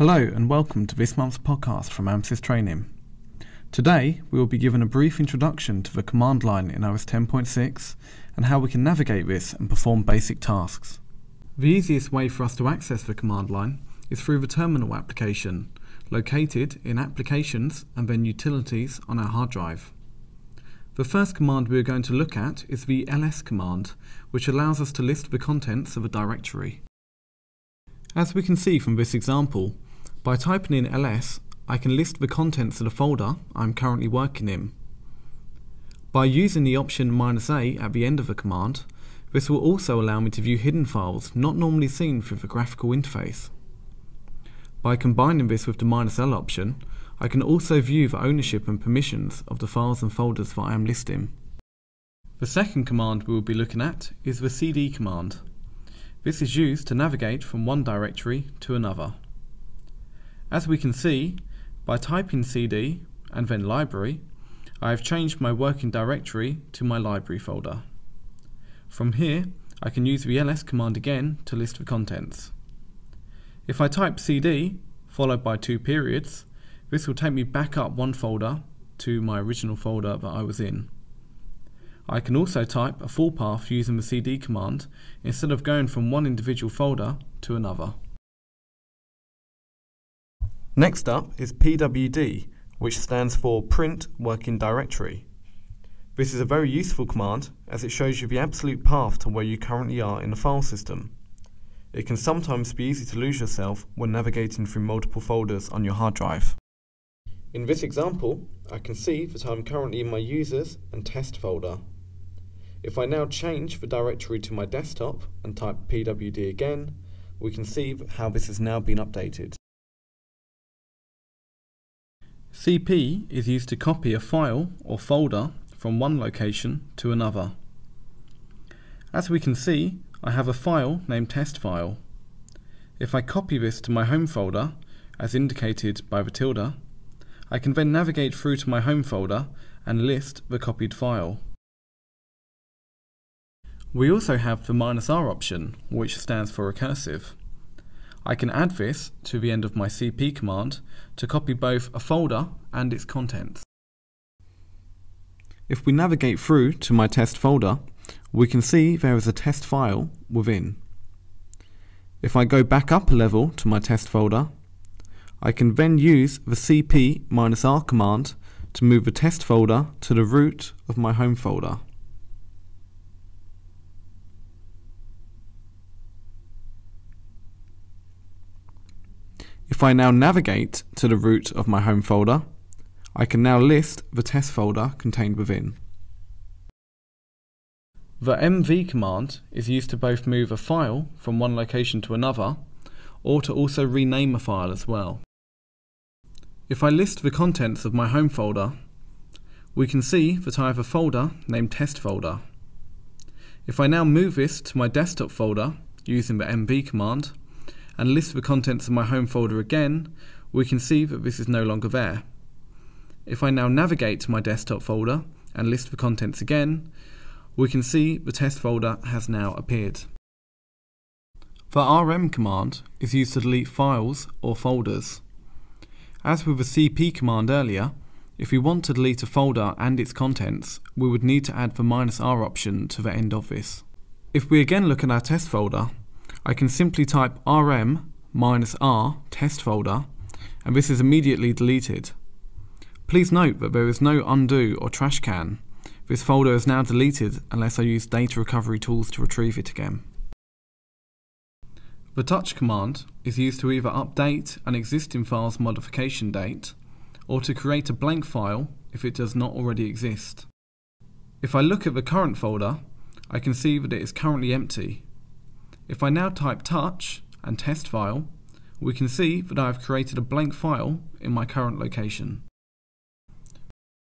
Hello and welcome to this month's podcast from AMSYS Training. Today we will be given a brief introduction to the command line in OS 10.6 and how we can navigate this and perform basic tasks. The easiest way for us to access the command line is through the terminal application, located in Applications and then Utilities on our hard drive. The first command we are going to look at is the ls command, which allows us to list the contents of a directory. As we can see from this example, by typing in ls, I can list the contents of the folder I am currently working in. By using the option -a at the end of the command, this will also allow me to view hidden files not normally seen through the graphical interface. By combining this with the -l option, I can also view the ownership and permissions of the files and folders that I am listing. The second command we will be looking at is the cd command. This is used to navigate from one directory to another. As we can see, by typing cd and then library, I have changed my working directory to my library folder. From here, I can use the ls command again to list the contents. If I type cd, followed by 2 periods, this will take me back up one folder to my original folder that I was in. I can also type a full path using the cd command instead of going from one individual folder to another. Next up is PWD, which stands for Print Working Directory. This is a very useful command as it shows you the absolute path to where you currently are in the file system. It can sometimes be easy to lose yourself when navigating through multiple folders on your hard drive. In this example, I can see that I am currently in my Users and Test folder. If I now change the directory to my desktop and type PWD again, we can see how this has now been updated. CP is used to copy a file or folder from one location to another. As we can see, I have a file named test file. If I copy this to my home folder, as indicated by the tilde, I can then navigate through to my home folder and list the copied file. We also have the -r option, which stands for recursive. I can add this to the end of my cp command to copy both a folder and its contents. If we navigate through to my test folder, we can see there is a test file within. If I go back up a level to my test folder, I can then use the cp-r command to move the test folder to the root of my home folder. If I now navigate to the root of my home folder, I can now list the test folder contained within. The mv command is used to both move a file from one location to another, or to also rename a file as well. If I list the contents of my home folder, we can see that I have a folder named test folder. If I now move this to my desktop folder using the mv command, and list the contents of my home folder again, we can see that this is no longer there. If I now navigate to my desktop folder and list the contents again, we can see the test folder has now appeared. The rm command is used to delete files or folders. As with the cp command earlier, if we want to delete a folder and its contents, we would need to add the -r option to the end of this. If we again look at our test folder, I can simply type rm-r test folder, and this is immediately deleted. Please note that there is no undo or trash can. This folder is now deleted unless I use data recovery tools to retrieve it again. The touch command is used to either update an existing file's modification date, or to create a blank file if it does not already exist. If I look at the current folder, I can see that it is currently empty. If I now type touch and test file, we can see that I have created a blank file in my current location.